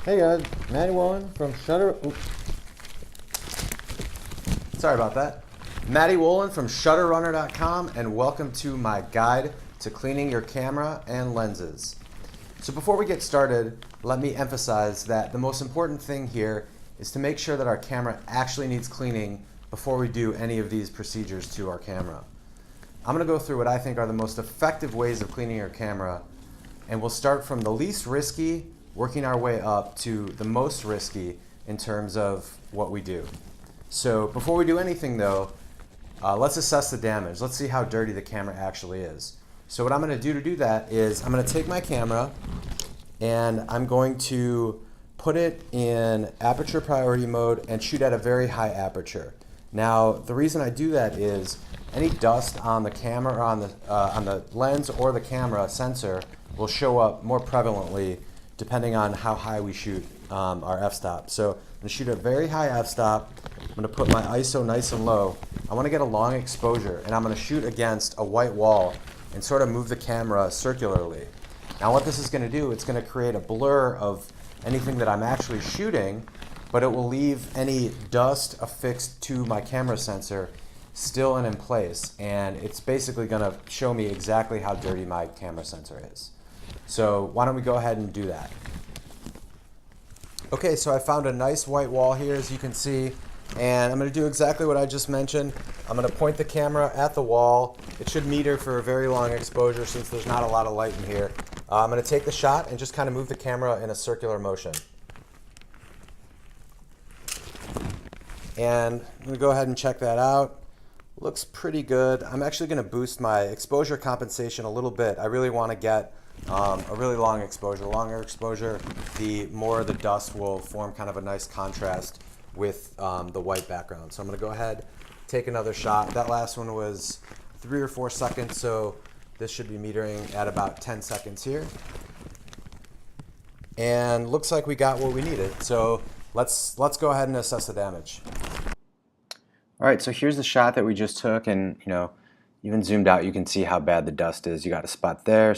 Hey guys, Matty Wallen from Shutter. Sorry about that. Matty Wolin from ShutterRunner.com, and welcome to my guide to cleaning your camera and lenses. So before we get started, let me emphasize that the most important thing here is to make sure that our camera actually needs cleaning before we do any of these procedures to our camera. I'm going to go through what I think are the most effective ways of cleaning your camera, and we'll start from the least risky, working our way up to the most risky in terms of what we do. So before we do anything though, let's assess the damage. Let's see how dirty the camera actually is. So what I'm going to do that is I'm going to take my camera and I'm going to put it in aperture priority mode and shoot at a very high aperture. Now the reason I do that is any dust on the camera or on the lens or the camera sensor will show up more prevalently depending on how high we shoot our f-stop. So I'm going to shoot a very high f-stop. I'm going to put my ISO nice and low. I want to get a long exposure, and I'm going to shoot against a white wall and sort of move the camera circularly. Now what this is going to do, it's going to create a blur of anything that I'm actually shooting, but it will leave any dust affixed to my camera sensor still and in place, and it's basically going to show me exactly how dirty my camera sensor is. So why don't we go ahead and do that. Okay, so I found a nice white wall here, as you can see, and I'm going to do exactly what I just mentioned. I'm going to point the camera at the wall. It should meter for a very long exposure since there's not a lot of light in here. I'm going to take the shot and just kind of move the camera in a circular motion. And I'm going to go ahead and check that out. Looks pretty good. I'm actually going to boost my exposure compensation a little bit. I really want to get a really long exposure. The longer exposure, the more the dust will form kind of a nice contrast with the white background. So I'm going to go ahead, take another shot. That last one was 3 or 4 seconds, so this should be metering at about 10 seconds here. And looks like we got what we needed. So let's go ahead and assess the damage. All right, so here's the shot that we just took, and even zoomed out, you can see how bad the dust is. You got a spot there,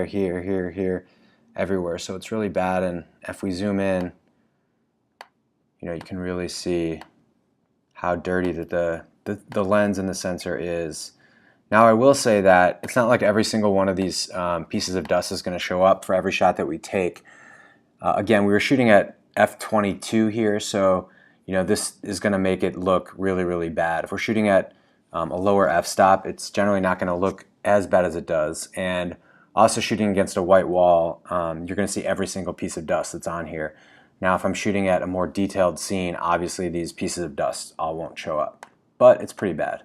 here, here, here, everywhere. So it's really bad. And if we zoom in, you can really see how dirty that the lens and the sensor is. Now I will say that it's not like every single one of these pieces of dust is going to show up for every shot that we take. Again, we were shooting at f22 here, so this is going to make it look really, really bad. If we're shooting at a lower f-stop, it's generally not going to look as bad as it does. And also shooting against a white wall, you're going to see every single piece of dust that's on here. Now if I'm shooting at a more detailed scene, obviously these pieces of dust all won't show up, but it's pretty bad.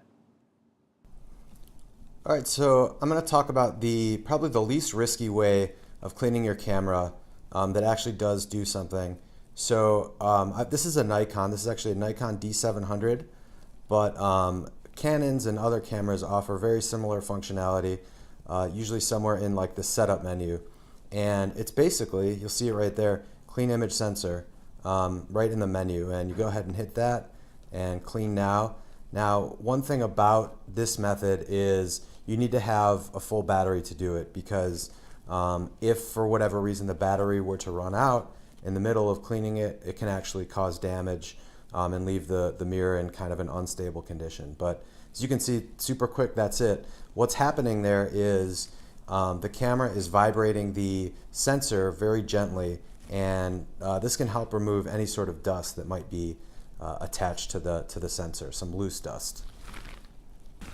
All right, so I'm going to talk about probably the least risky way of cleaning your camera that actually does do something. So this is a Nikon. This is actually a Nikon D700, but Canons and other cameras offer very similar functionality, usually somewhere in like the setup menu. And it's basically, you'll see it right there, clean image sensor, right in the menu. And you go ahead and hit that and clean now. Now, one thing about this method is you need to have a full battery to do it, because if for whatever reason the battery were to run out in the middle of cleaning it, it can actually cause damage and leave the mirror in kind of an unstable condition. But as you can see, super quick, that's it. What's happening there is the camera is vibrating the sensor very gently, and this can help remove any sort of dust that might be attached to the sensor, some loose dust.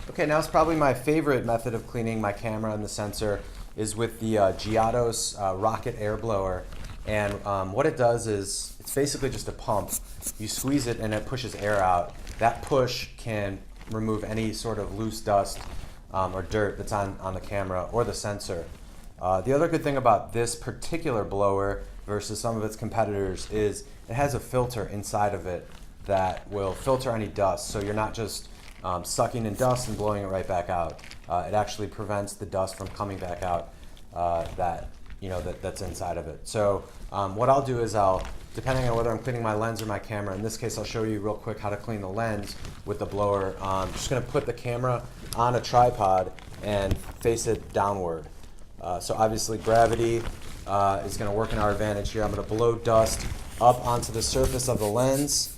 Okay, now it's probably my favorite method of cleaning my camera and the sensor is with the Giados Rocket Air Blower. And what it does is, it's basically just a pump. You squeeze it and it pushes air out. That push can remove any sort of loose dust or dirt that's on the camera or the sensor. The other good thing about this particular blower versus some of its competitors is it has a filter inside of it that will filter any dust, so you're not just sucking in dust and blowing it right back out. It actually prevents the dust from coming back out that's inside of it. So what I'll do is depending on whether I'm cleaning my lens or my camera, in this case I'll show you real quick how to clean the lens with the blower. I'm just going to put the camera on a tripod and face it downward. So obviously gravity is going to work in our advantage here. I'm going to blow dust up onto the surface of the lens,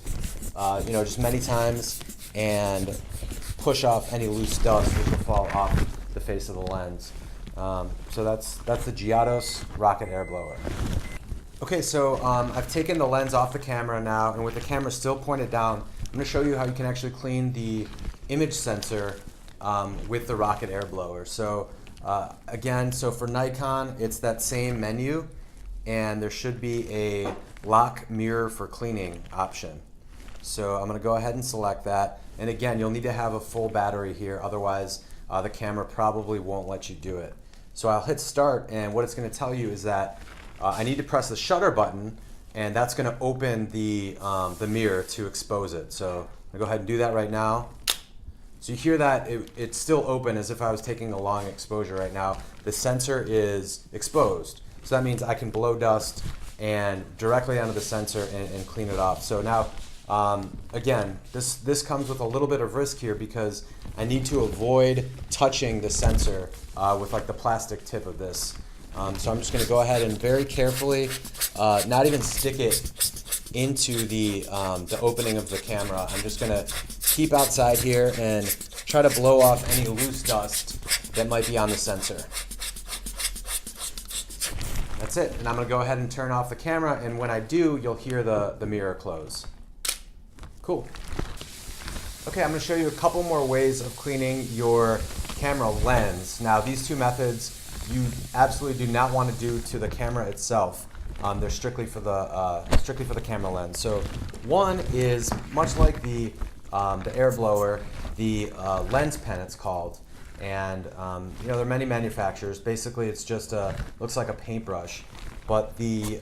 just many times, and push off any loose dust which will fall off the face of the lens. So that's the Giados Rocket Air Blower. Okay, so I've taken the lens off the camera now, and with the camera still pointed down, I'm going to show you how you can actually clean the image sensor with the Rocket Air Blower. So again, so for Nikon, it's that same menu, and there should be a lock mirror for cleaning option. So I'm going to go ahead and select that. And again, you'll need to have a full battery here, otherwise the camera probably won't let you do it. So I'll hit start, and what it's going to tell you is that I need to press the shutter button, and that's going to open the mirror to expose it. So I'm going to go ahead and do that right now. So you hear that it's still open as if I was taking a long exposure right now. The sensor is exposed. So that means I can blow dust and directly onto the sensor and clean it off. So now, again, this comes with a little bit of risk here because I need to avoid touching the sensor with like the plastic tip of this. So I'm just going to go ahead and very carefully, not even stick it into the opening of the camera. I'm just going to keep outside here and try to blow off any loose dust that might be on the sensor. That's it. And I'm going to go ahead and turn off the camera, and when I do, you'll hear the mirror close. Cool. Okay, I'm going to show you a couple more ways of cleaning your camera lens. Now, these two methods you absolutely do not want to do to the camera itself. They're strictly for the camera lens. So one is much like the air blower, the lens pen it's called, and there are many manufacturers. Basically, it's just looks like a paintbrush, but the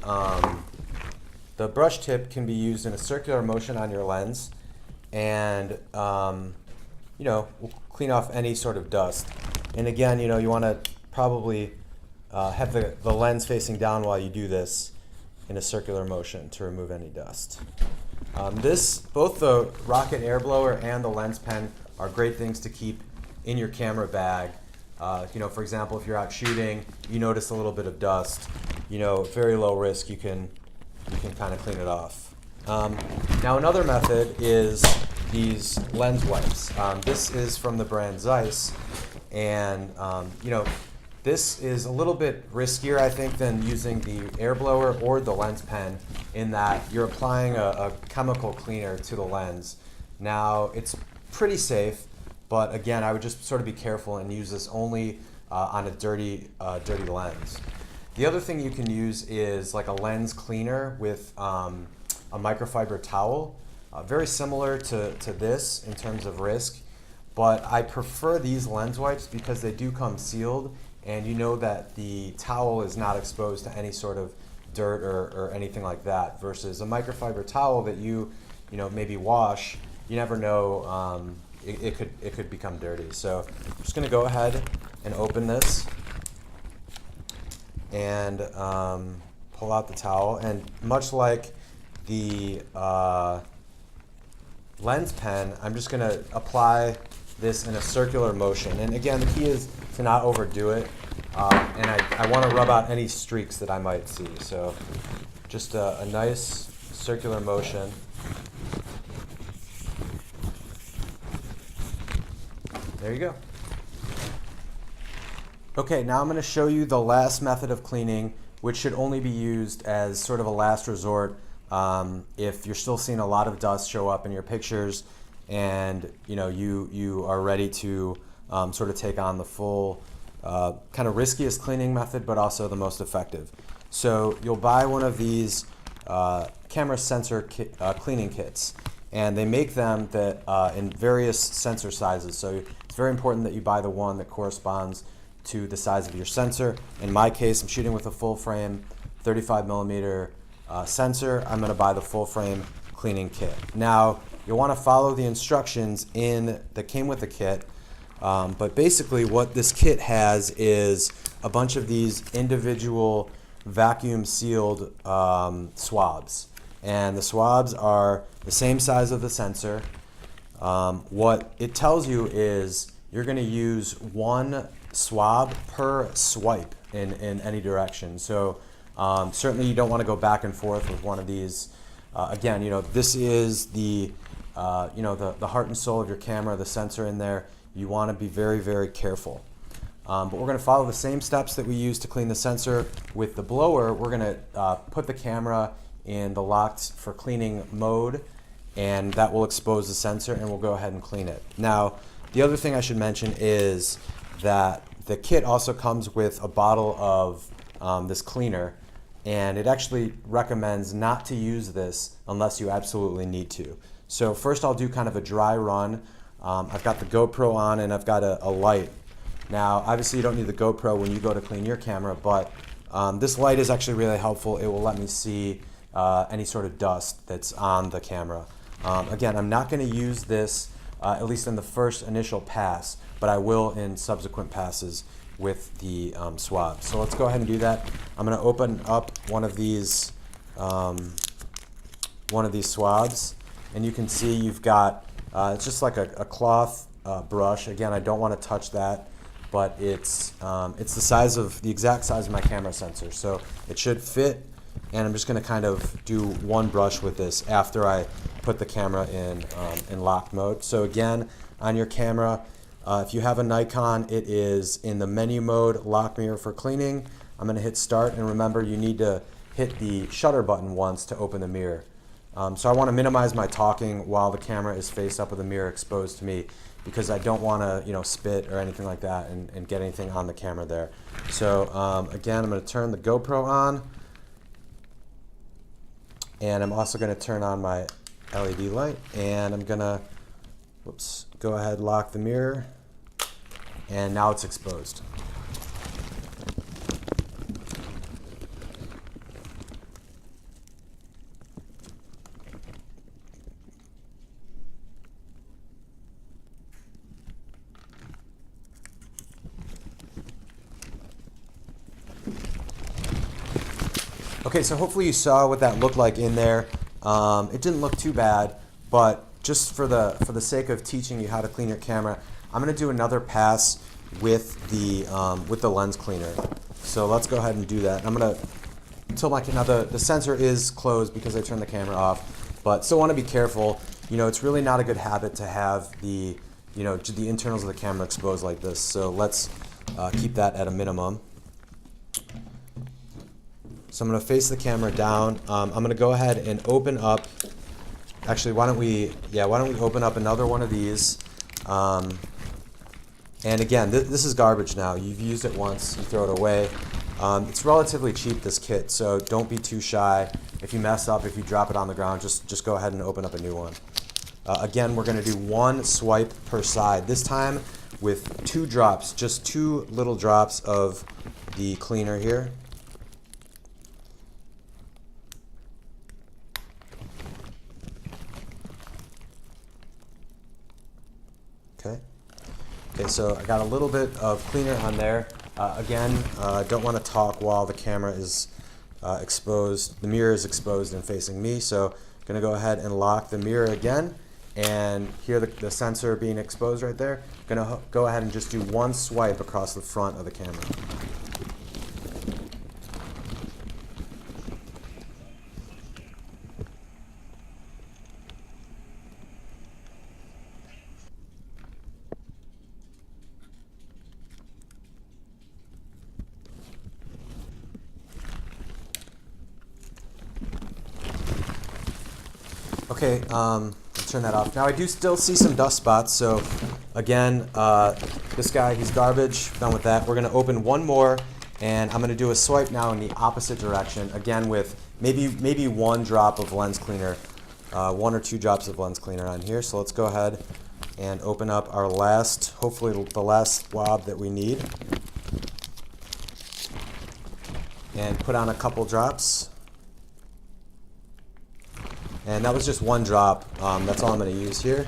brush tip can be used in a circular motion on your lens, and will clean off any sort of dust. And again, you want to probably have the lens facing down while you do this in a circular motion to remove any dust. Both the Rocket Air Blower and the lens pen are great things to keep in your camera bag. For example, if you're out shooting, you notice a little bit of dust, very low risk, you can kind of clean it off. Now another method is these lens wipes. This is from the brand Zeiss, and this is a little bit riskier, I think, than using the air blower or the lens pen, in that you're applying a chemical cleaner to the lens. Now, it's pretty safe, but again, I would just sort of be careful and use this only on a dirty lens. The other thing you can use is like a lens cleaner with a microfiber towel, very similar to this in terms of risk, but I prefer these lens wipes because they do come sealed, and you know that the towel is not exposed to any sort of dirt or anything like that, versus a microfiber towel that you maybe wash. You never know, it could become dirty. So I'm just going to go ahead and open this and pull out the towel, and much like the lens pen, I'm just going to apply this in a circular motion. And again, the key is to not overdo it, and I want to rub out any streaks that I might see. So just a nice circular motion. There you go. Okay, now I'm going to show you the last method of cleaning, which should only be used as sort of a last resort if you're still seeing a lot of dust show up in your pictures, and you are ready to sort of take on the full kind of riskiest cleaning method, but also the most effective. So you'll buy one of these camera sensor cleaning kits, and they make them in various sensor sizes. So it's very important that you buy the one that corresponds to the size of your sensor. In my case, I'm shooting with a full frame 35mm sensor. I'm going to buy the full frame cleaning kit. Now, you'll want to follow the instructions that came with the kit, but basically what this kit has is a bunch of these individual vacuum sealed swabs, and the swabs are the same size of the sensor. What it tells you is you're going to use one swab per swipe in any direction. So Certainly you don't want to go back and forth with one of these. Again, this is the the heart and soul of your camera, the sensor in there. You want to be very, very careful. But we're going to follow the same steps that we use to clean the sensor with the blower. We're going to put the camera in the locked for cleaning mode, and that will expose the sensor, and we'll go ahead and clean it. Now, the other thing I should mention is that the kit also comes with a bottle of this cleaner, and it actually recommends not to use this unless you absolutely need to. So first I'll do kind of a dry run. I've got the GoPro on and I've got a light. Now obviously you don't need the GoPro when you go to clean your camera, but this light is actually really helpful. It will let me see any sort of dust that's on the camera. Again, I'm not going to use this at least in the first initial pass, but I will in subsequent passes with the swab. So let's go ahead and do that. I'm going to open up one of these swabs, and you can see you've got it's just like a cloth brush. Again, I don't want to touch that, but it's the exact size of my camera sensor, so it should fit. And I'm just going to kind of do one brush with this after I put the camera in lock mode. So again, on your camera, if you have a Nikon, it is in the menu mode, lock mirror for cleaning. I'm going to hit start, and remember you need to hit the shutter button once to open the mirror. So I want to minimize my talking while the camera is face up with the mirror exposed to me, because I don't want to spit or anything like that and get anything on the camera there. So again, I'm going to turn the GoPro on, and I'm also going to turn on my LED light, and I'm going to go ahead, lock the mirror, and now it's exposed. Okay, so hopefully you saw what that looked like in there. It didn't look too bad, but just for the sake of teaching you how to clean your camera, I'm going to do another pass with the lens cleaner. So let's go ahead and do that. I'm going to until now the sensor is closed because I turned the camera off, but still want to be careful. It's really not a good habit to have the internals of the camera exposed like this. So let's keep that at a minimum. So I'm going to face the camera down. I'm going to go ahead and open up. Actually, why don't we open up another one of these? And again, this is garbage now. You've used it once, you throw it away. It's relatively cheap, this kit, so don't be too shy. If you mess up, if you drop it on the ground, just go ahead and open up a new one. Again, we're going to do one swipe per side. This time with 2 drops, just 2 little drops of the cleaner here. Okay, so I got a little bit of cleaner on there. Again, don't want to talk while the camera is exposed. The mirror is exposed and facing me, so I'm going to go ahead and lock the mirror again. And here the sensor being exposed right there. I'm going to go ahead and just do one swipe across the front of the camera. Okay, I'll turn that off. Now I do still see some dust spots, so again, this guy, he's garbage. Done with that. We're going to open one more, and I'm going to do a swipe now in the opposite direction, again with maybe 1 drop of lens cleaner, 1 or 2 drops of lens cleaner on here. So let's go ahead and open up our last, hopefully the last swab that we need, and put on a couple drops. And that was just 1 drop. That's all I'm going to use here.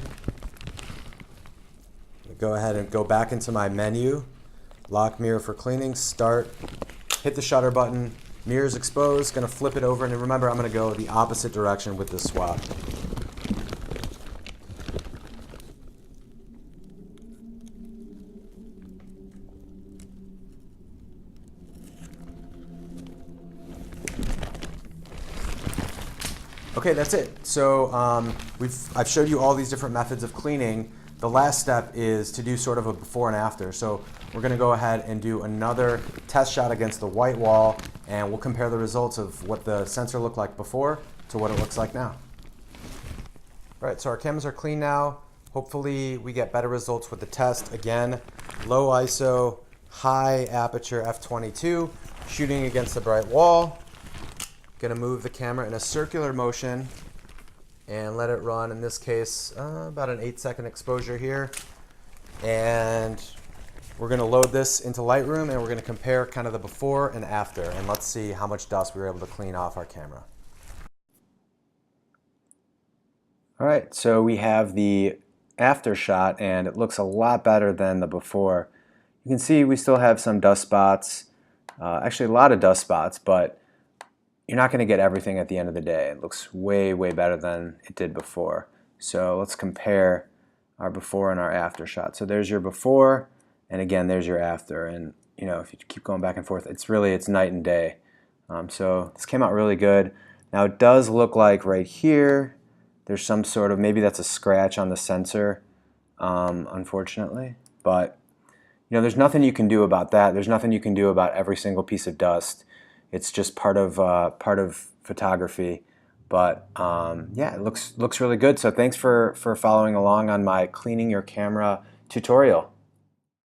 Go ahead and go back into my menu, lock mirror for cleaning, start, hit the shutter button, mirror's exposed, going to flip it over, and remember I'm going to go the opposite direction with this swab. Okay, that's it. So I've showed you all these different methods of cleaning. The last step is to do sort of a before and after. So we're going to go ahead and do another test shot against the white wall, and we'll compare the results of what the sensor looked like before to what it looks like now. All right, so our cameras are clean now. Hopefully we get better results with the test. Again, low ISO, high aperture f/22, shooting against the bright wall. Gonna move the camera in a circular motion and let it run, in this case, about an 8-second exposure here. And we're gonna load this into Lightroom and we're gonna compare kind of the before and after, and let's see how much dust we were able to clean off our camera. All right, so we have the after shot and it looks a lot better than the before. You can see we still have some dust spots, actually a lot of dust spots, but you're not going to get everything at the end of the day. It looks way, way better than it did before. So let's compare our before and our after shot. So there's your before, and again, there's your after. And you know, if you keep going back and forth, it's night and day. So this came out really good. Now it does look like right here, there's some sort of, maybe that's a scratch on the sensor, unfortunately. But you know, there's nothing you can do about that. There's nothing you can do about every single piece of dust. It's just part of photography, but yeah, it looks really good. So thanks for following along on my cleaning your camera tutorial.